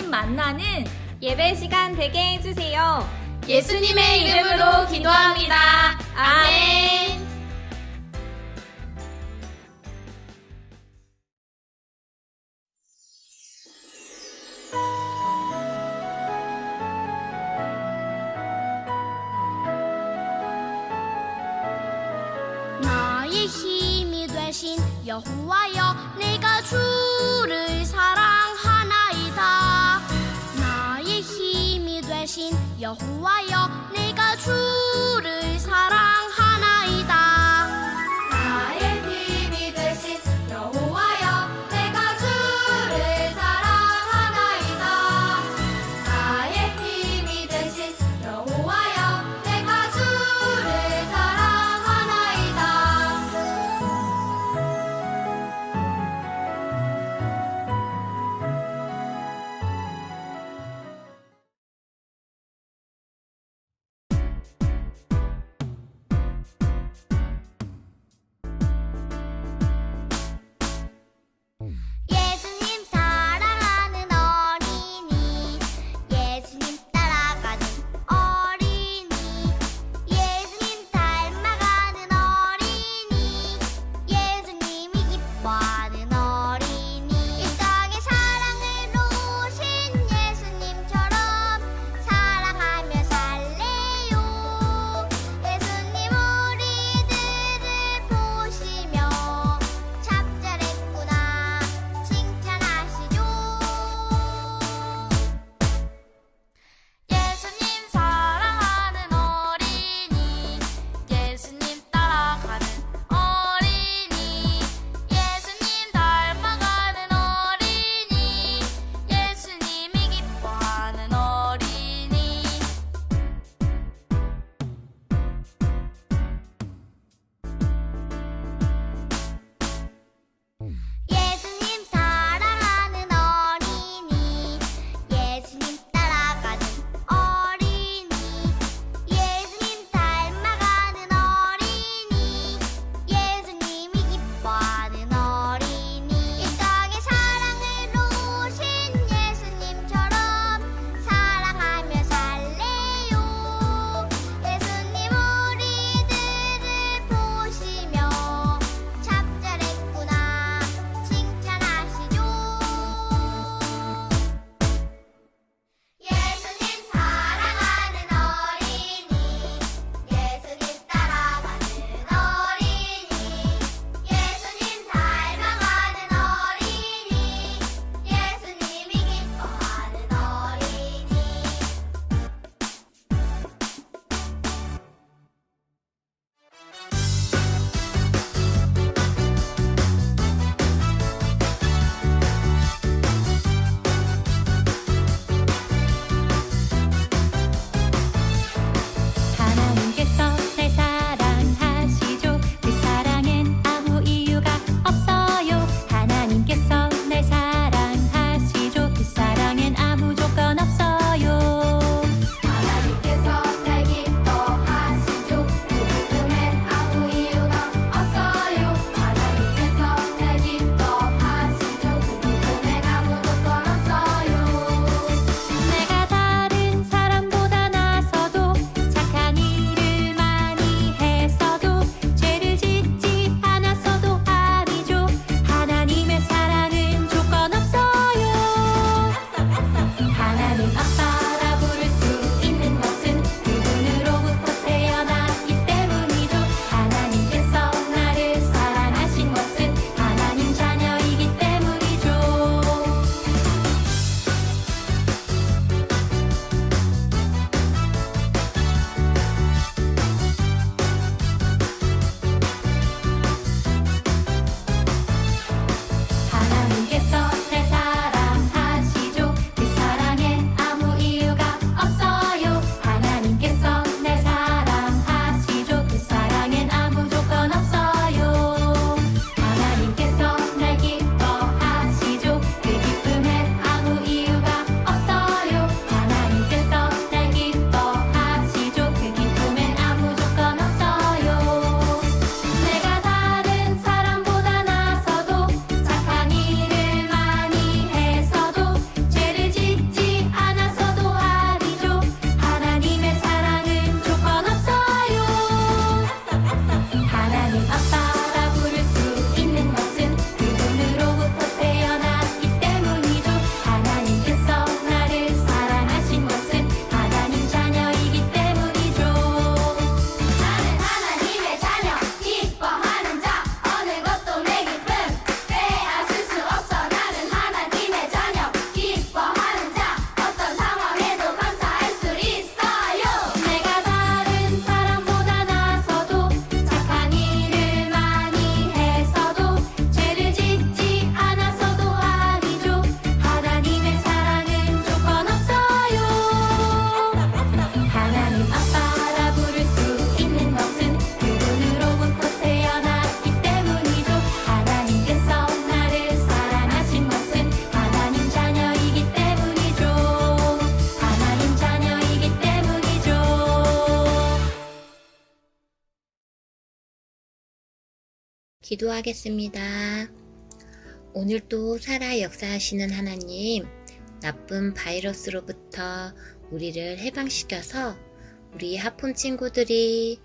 하나님 만나는 예배 시간 되게 해주세요. 예수님의 이름으로 기도합니다. 아멘. 나의 힘이 되신 여호와여, 내가 주를 사랑하나이다. 나의 힘이 되신 여호와여, 내가 주를 사랑하나이다. 나의 힘이 되신 여호와여, 내가 주를 사랑하나이다. 나의 힘이 되신 여호와여, 내가 주를 사랑하나이다. 기도하겠습니다. 오늘도 살아 역사하시는 하나님, 나쁜 바이러스로부터 우리를 해방시켜서 우리 하품 친구들이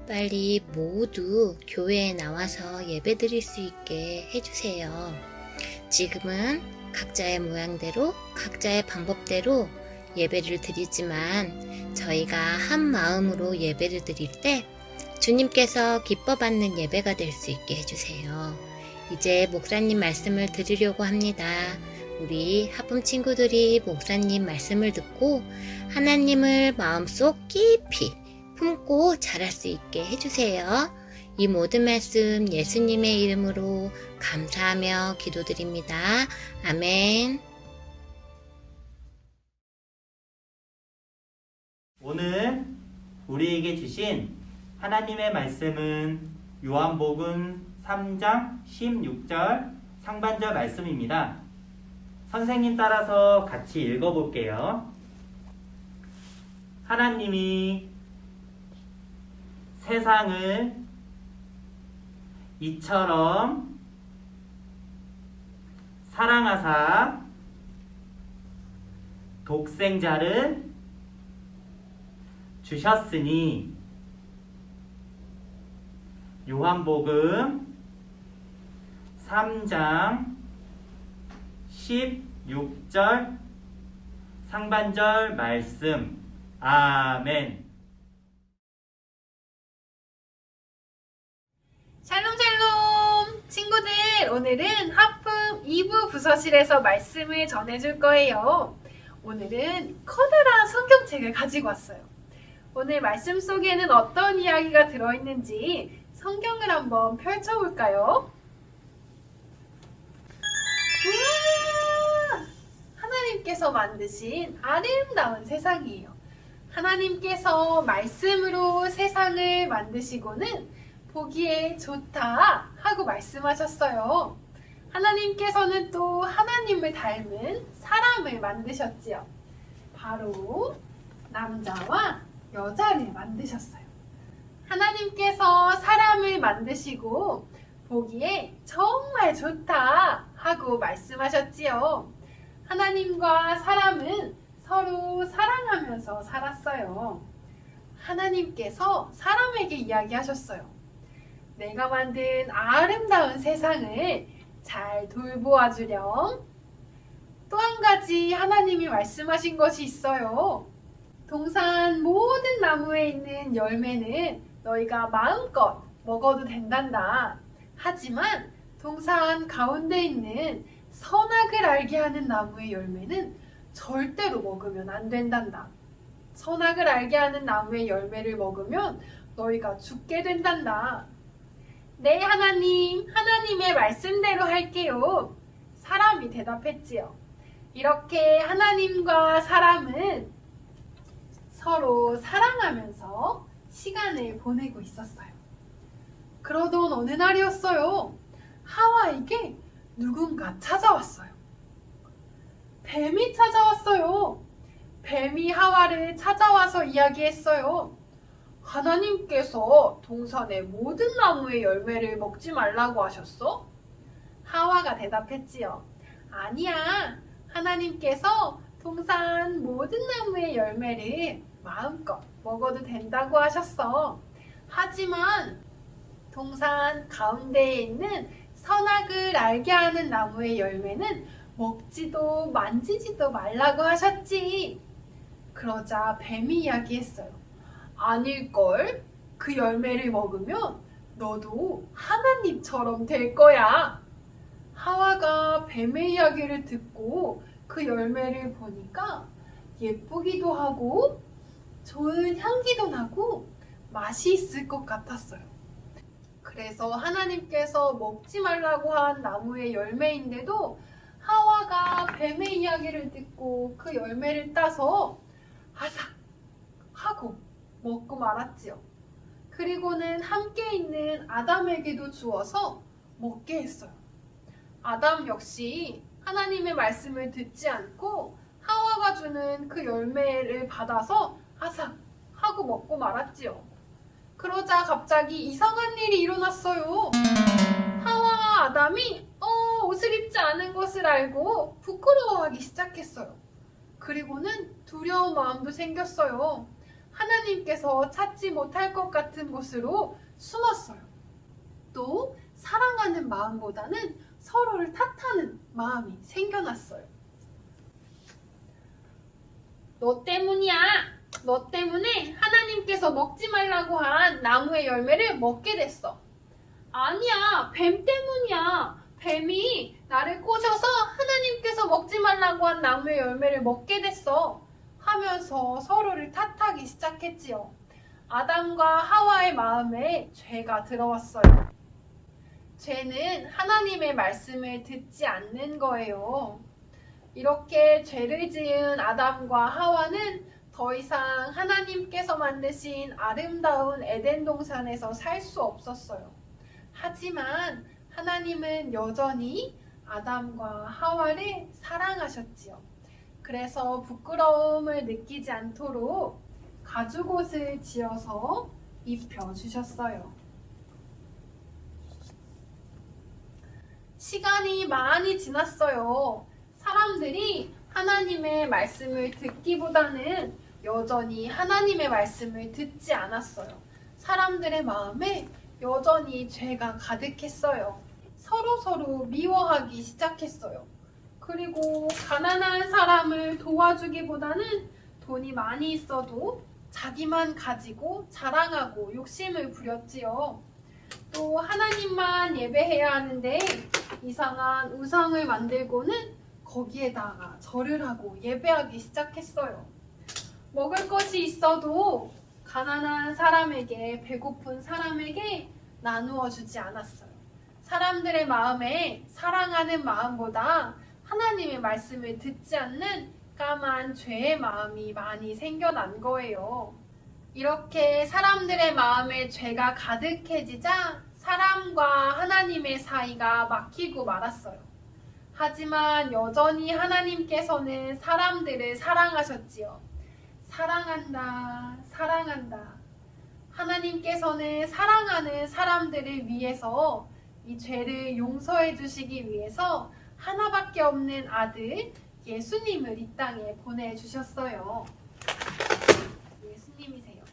빨리 모두 교회에 나와서 예배드릴 수 있게 해주세요. 지금은 각자의 모양대로, 각자의 방법대로 예배를 드리지만 저희가 한 마음으로 예배를 드릴 때 주님께서 기뻐 받는 예배가 될 수 있게 해주세요. 이제 목사님 말씀을 들으려고 합니다. 우리 하품 친구들이 목사님 말씀을 듣고 하나님을 마음속 깊이 품고 자랄 수 있게 해주세요. 이 모든 말씀 예수님의 이름으로 감사하며 기도드립니다. 아멘. 오늘 우리에게 주신 하나님의 말씀은 요한복음 3장 16절 상반절 말씀입니다. 선생님 따라서 같이 읽어볼게요. 하나님이 세상을 이처럼 사랑하사 독생자를 주셨으니 요한복음 3장 16절 상반절 말씀. 아멘. 샬롬 친구들, 오늘은 하품 2부 부서실에서 말씀을 전해줄 거예요. 오늘은 커다란 성경책을 가지고 왔어요. 오늘 말씀 속에는 어떤 이야기가 들어있는지 성경을 한번 펼쳐볼까요? 우와! 하나님께서 만드신 아름다운 세상이에요. 하나님께서 말씀으로 세상을 만드시고는 보기에 좋다 하고 말씀하셨어요. 하나님께서는 또 하나님을 닮은 사람을 만드셨지요. 바로 남자와 여자를 만드셨어요. 하나님께서 사람을 만드시고 보기에 정말 좋다 하고 말씀하셨지요. 하나님과 사람은 서로 사랑하면서 살았어요. 하나님께서 사람에게 이야기하셨어요. 내가 만든 아름다운 세상을 잘 돌보아 주렴. 또 한 가지 하나님이 말씀하신 것이 있어요. 동산 모든 나무에 있는 열매는 너희가 마음껏 먹어도 된단다. 하지만 동산 가운데 있는 선악을 알게 하는 나무의 열매는 절대로 먹으면 안 된단다. 선악을 알게 하는 나무의 열매를 먹으면 너희가 죽게 된단다. 네, 하나님, 하나님의 말씀대로 할게요. 사람이 대답했지요. 이렇게 하나님과 사람은 서로 사랑하면서 시간을 보내고 있었어요. 그러던 어느 날이었어요. 하와에게 누군가 찾아왔어요. 뱀이 찾아왔어요. 뱀이 하와를 찾아와서 이야기했어요. 하나님께서 동산의 모든 나무의 열매를 먹지 말라고 하셨어? 하와가 대답했지요. 아니야. 하나님께서 동산 모든 나무의 열매를 마음껏 먹어도 된다고 하셨어. 하지만 동산 가운데에 있는 선악을 알게 하는 나무의 열매는 먹지도 만지지도 말라고 하셨지. 그러자 뱀이 이야기했어요. 아닐걸? 그 열매를 먹으면 너도 하나님처럼 될 거야. 하와가 뱀의 이야기를 듣고 그 열매를 보니까 예쁘기도 하고 좋은 향기도 나고 맛이 있을 것 같았어요. 그래서 하나님께서 먹지 말라고 한 나무의 열매인데도 하와가 뱀의 이야기를 듣고 그 열매를 따서 아삭 하고 먹고 말았지요. 그리고는 함께 있는 아담에게도 주어서 먹게 했어요. 아담 역시 하나님의 말씀을 듣지 않고 하와가 주는 그 열매를 받아서 아삭 하고 먹고 말았지요. 그러자 갑자기 이상한 일이 일어났어요. 아담이 옷을 입지 않은 것을 알고 부끄러워하기 시작했어요. 그리고는 두려운 마음도 생겼어요. 하나님께서 찾지 못할 것 같은 곳으로 숨었어요. 또 사랑하는 마음보다는 서로를 탓하는 마음이 생겨났어요. 너 때문이야. 너 때문에 하나님께서 먹지 말라고 한 나무의 열매를 먹게 됐어. 아니야, 뱀 때문이야. 뱀이 나를 꼬셔서 하나님께서 먹지 말라고 한 나무의 열매를 먹게 됐어. 하면서 서로를 탓하기 시작했지요. 아담과 하와의 마음에 죄가 들어왔어요. 죄는 하나님의 말씀을 듣지 않는 거예요. 이렇게 죄를 지은 아담과 하와는 더 이상 하나님께서 만드신 아름다운 에덴 동산에서 살 수 없었어요. 하지만 하나님은 여전히 아담과 하와를 사랑하셨지요. 그래서 부끄러움을 느끼지 않도록 가죽옷을 지어서 입혀주셨어요. 시간이 많이 지났어요. 사람들이 하나님의 말씀을 듣기보다는 여전히 하나님의 말씀을 듣지 않았어요. 사람들의 마음에 여전히 죄가 가득했어요. 서로 미워하기 시작했어요. 그리고 가난한 사람을 도와주기보다는 돈이 많이 있어도 자기만 가지고 자랑하고 욕심을 부렸지요. 또 하나님만 예배해야 하는데 이상한 우상을 만들고는 거기에다가 절을 하고 예배하기 시작했어요. 먹을 것이 있어도 가난한 사람에게, 배고픈 사람에게 나누어 주지 않았어요. 사람들의 마음에 사랑하는 마음보다 하나님의 말씀을 듣지 않는 까만 죄의 마음이 많이 생겨난 거예요. 이렇게 사람들의 마음에 죄가 가득해지자 사람과 하나님의 사이가 막히고 말았어요. 하지만 여전히 하나님께서는 사람들을 사랑하셨지요. 사랑한다, 사랑한다. 하나님께서는 사랑하는 사람들을 위해서 이 죄를 용서해 주시기 위해서 하나밖에 없는 아들 예수님을 이 땅에 보내주셨어요. 예수님이세요.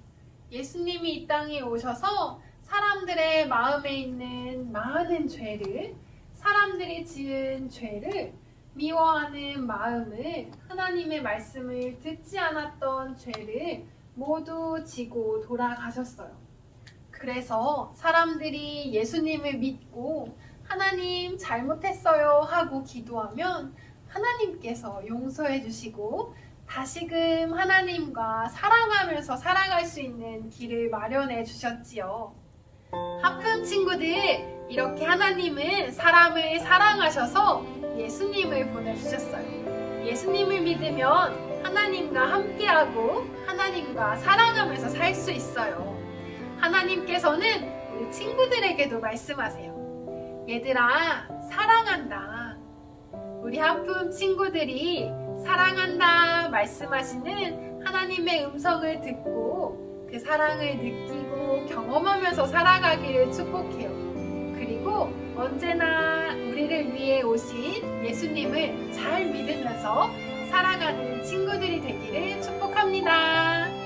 예수님이 이 땅에 오셔서 사람들의 마음에 있는 많은 죄를, 사람들이 지은 죄를, 미워하는 마음을, 하나님의 말씀을 듣지 않았던 죄를 모두 지고 돌아가셨어요. 그래서 사람들이 예수님을 믿고 하나님 잘못했어요 하고 기도하면 하나님께서 용서해 주시고 다시금 하나님과 사랑하면서 살아갈 수 있는 길을 마련해 주셨지요. 하품 친구들, 이렇게 하나님은 사람을 사랑하셔서 예수님을 보내주셨어요. 예수님을 믿으면 하나님과 함께하고 하나님과 사랑하면서 살 수 있어요. 하나님께서는 우리 친구들에게도 말씀하세요. 얘들아, 사랑한다. 우리 하품 친구들이 사랑한다 말씀하시는 하나님의 음성을 듣고 그 사랑을 느끼고 경험하면서 살아가기를 축복해요. 그리고 언제나 우리를 위해 오신 예수님을 잘 믿으면서 살아가는 친구들이 되기를 축복합니다.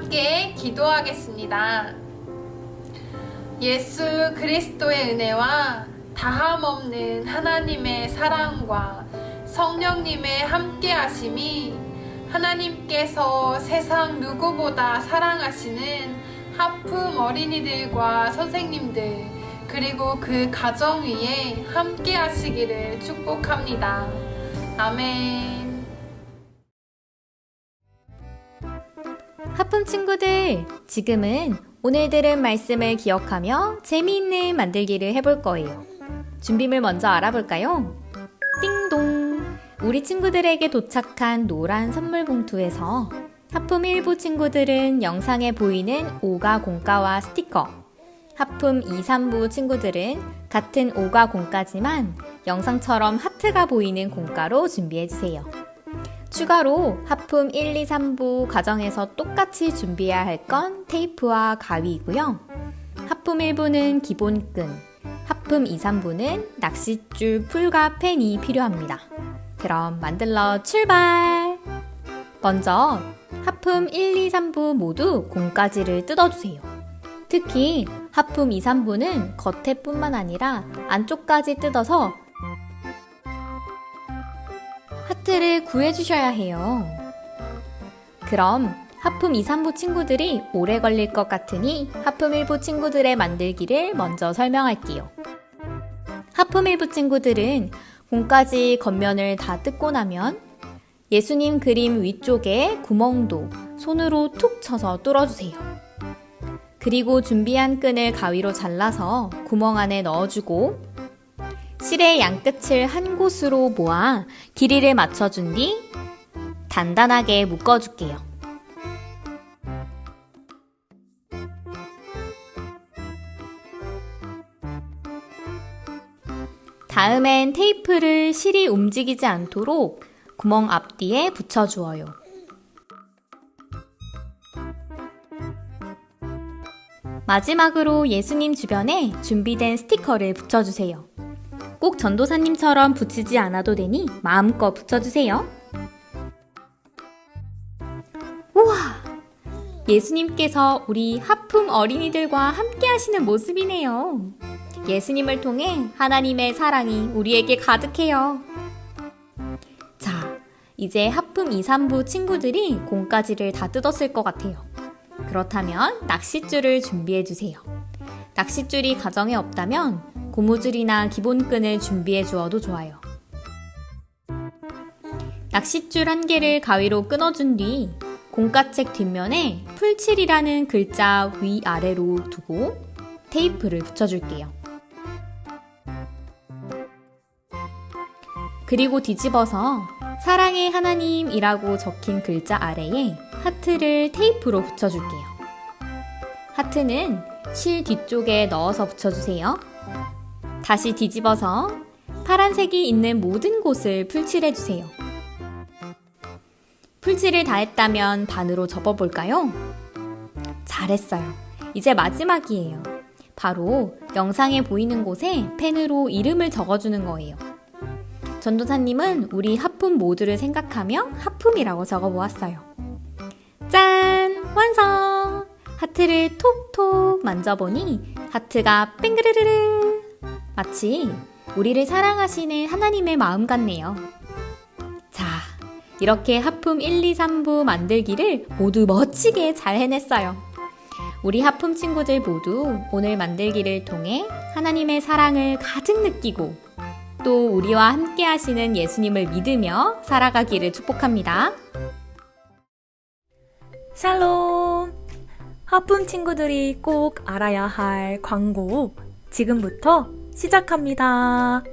함께 기도하겠습니다. 예수 그리스도의 은혜와 다함없는 하나님의 사랑과 성령님의 함께하심이 하나님께서 세상 누구보다 사랑하시는 하품 어린이들과 선생님들 그리고 그 가정 위에 함께하시기를 축복합니다. 아멘. 하품 친구들, 지금은 오늘 들은 말씀을 기억하며 재미있는 만들기를 해볼 거예요. 준비물 먼저 알아볼까요? 띵동! 우리 친구들에게 도착한 노란 선물 봉투에서 하품 1부 친구들은 영상에 보이는 오가 공가와 스티커, 하품 2, 3부 친구들은 같은 오가 공가지만 영상처럼 하트가 보이는 공가로 준비해주세요. 추가로 하품 1, 2, 3부 과정에서 똑같이 준비해야 할 건 테이프와 가위이고요. 하품 1부는 기본끈, 하품 2, 3부는 낚싯줄, 풀과 펜이 필요합니다. 그럼 만들러 출발! 먼저 하품 1, 2, 3부 모두 공가지를 뜯어주세요. 특히 하품 2, 3부는 겉에뿐만 아니라 안쪽까지 뜯어서 하트를 구해주셔야 해요. 그럼 하품 2, 3부 친구들이 오래 걸릴 것 같으니 하품 1부 친구들의 만들기를 먼저 설명할게요. 하품 1부 친구들은 공까지 겉면을 다 뜯고 나면 예수님 그림 위쪽에 구멍도 손으로 툭 쳐서 뚫어주세요. 그리고 준비한 끈을 가위로 잘라서 구멍 안에 넣어주고 실의 양끝을 한 곳으로 모아 길이를 맞춰준 뒤 단단하게 묶어줄게요. 다음엔 테이프를 실이 움직이지 않도록 구멍 앞뒤에 붙여주어요. 마지막으로 예수님 주변에 준비된 스티커를 붙여주세요. 꼭 전도사님처럼 붙이지 않아도 되니 마음껏 붙여주세요. 우와! 예수님께서 우리 하품 어린이들과 함께 하시는 모습이네요. 예수님을 통해 하나님의 사랑이 우리에게 가득해요. 자, 이제 하품 2, 3부 친구들이 공까지를 다 뜯었을 것 같아요. 그렇다면 낚싯줄을 준비해주세요. 낚싯줄이 가정에 없다면 고무줄이나 기본끈을 준비해 주어도 좋아요. 낚싯줄 한 개를 가위로 끊어준 뒤 공까책 뒷면에 풀칠이라는 글자 위아래로 두고 테이프를 붙여줄게요. 그리고 뒤집어서 사랑의 하나님이라고 적힌 글자 아래에 하트를 테이프로 붙여줄게요. 하트는 실 뒤쪽에 넣어서 붙여주세요. 다시 뒤집어서 파란색이 있는 모든 곳을 풀칠해주세요. 풀칠을 다 했다면 반으로 접어볼까요? 잘했어요. 이제 마지막이에요. 바로 영상에 보이는 곳에 펜으로 이름을 적어주는 거예요. 전도사님은 우리 하품 모두를 생각하며 하품이라고 적어보았어요. 짠! 완성! 하트를 톡톡 만져보니 하트가 뺑그르르르 마치 우리를 사랑하시는 하나님의 마음 같네요. 자, 이렇게 하품 1, 2, 3부 만들기를 모두 멋지게 잘 해냈어요. 우리 하품 친구들 모두 오늘 만들기를 통해 하나님의 사랑을 가득 느끼고 또 우리와 함께 하시는 예수님을 믿으며 살아가기를 축복합니다. 샬롬! 하품 친구들이 꼭 알아야 할 광고 지금부터 시작합니다.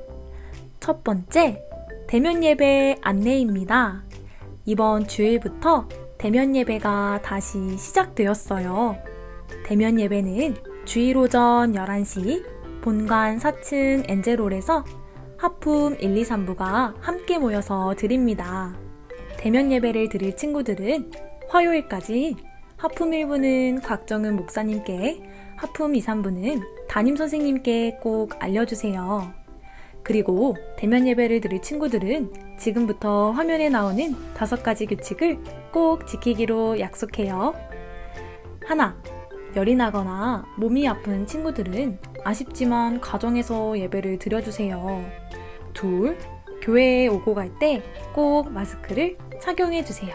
첫 번째, 대면 예배 안내입니다. 이번 주일부터 대면 예배가 다시 시작되었어요. 대면 예배는 주일 오전 11시 본관 4층 엔젤홀에서 하품 1, 2, 3부가 함께 모여서 드립니다. 대면 예배를 드릴 친구들은 화요일까지 하품 1부는 곽정은 목사님께, 하품 2, 3부는 담임 선생님께 꼭 알려주세요. 그리고 대면 예배를 드릴 친구들은 지금부터 화면에 나오는 5가지 규칙을 꼭 지키기로 약속해요. 하나, 열이 나거나 몸이 아픈 친구들은 아쉽지만 가정에서 예배를 드려주세요. 둘, 교회에 오고 갈 때 꼭 마스크를 착용해주세요.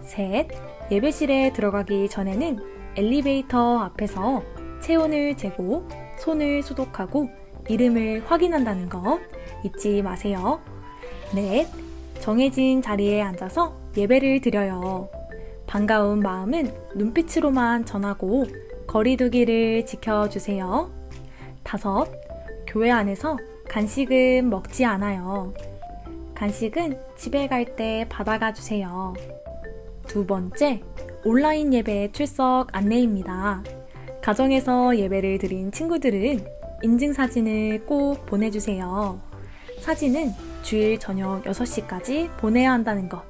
셋, 예배실에 들어가기 전에는 엘리베이터 앞에서 체온을 재고 손을 소독하고 이름을 확인한다는 것 잊지 마세요. 넷, 정해진 자리에 앉아서 예배를 드려요. 반가운 마음은 눈빛으로만 전하고 거리두기를 지켜주세요. 다섯, 교회 안에서 간식은 먹지 않아요. 간식은 집에 갈 때 받아가 주세요. 두 번째, 온라인 예배 출석 안내입니다. 가정에서 예배를 드린 친구들은 인증사진을 꼭 보내주세요. 사진은 주일 저녁 6시까지 보내야 한다는 것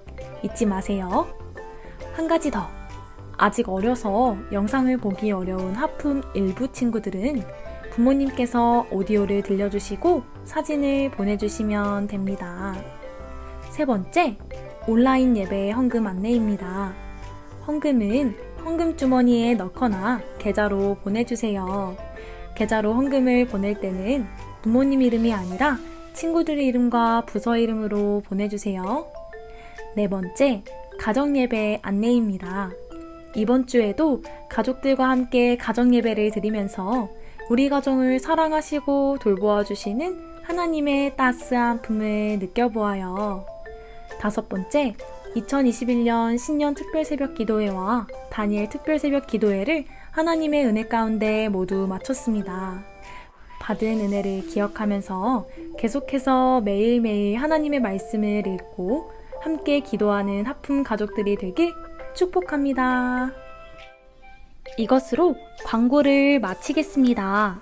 잊지 마세요. 한 가지 더. 아직 어려서 영상을 보기 어려운 하품 일부 친구들은 부모님께서 오디오를 들려주시고 사진을 보내주시면 됩니다. 세 번째, 온라인 예배 헌금 안내입니다. 헌금은 헌금 주머니에 넣거나 계좌로 보내주세요. 계좌로 헌금을 보낼 때는 부모님 이름이 아니라 친구들의 이름과 부서 이름으로 보내주세요. 네 번째, 가정예배 안내입니다. 이번 주에도 가족들과 함께 가정예배를 드리면서 우리 가정을 사랑하시고 돌보아 주시는 하나님의 따스한 품을 느껴보아요. 다섯 번째, 2021년 신년 특별 새벽 기도회와 다니엘 특별 새벽 기도회를 하나님의 은혜 가운데 모두 마쳤습니다. 받은 은혜를 기억하면서 계속해서 매일매일 하나님의 말씀을 읽고 함께 기도하는 하품 가족들이 되길 축복합니다. 이것으로 광고를 마치겠습니다.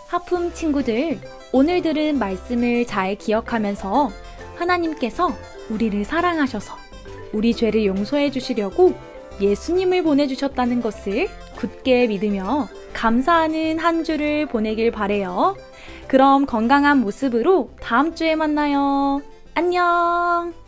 하품 친구들, 오늘 들은 말씀을 잘 기억하면서 하나님께서 우리를 사랑하셔서 우리 죄를 용서해 주시려고 예수님을 보내주셨다는 것을 굳게 믿으며 감사하는 한 주를 보내길 바래요. 그럼 건강한 모습으로 다음 주에 만나요. 안녕!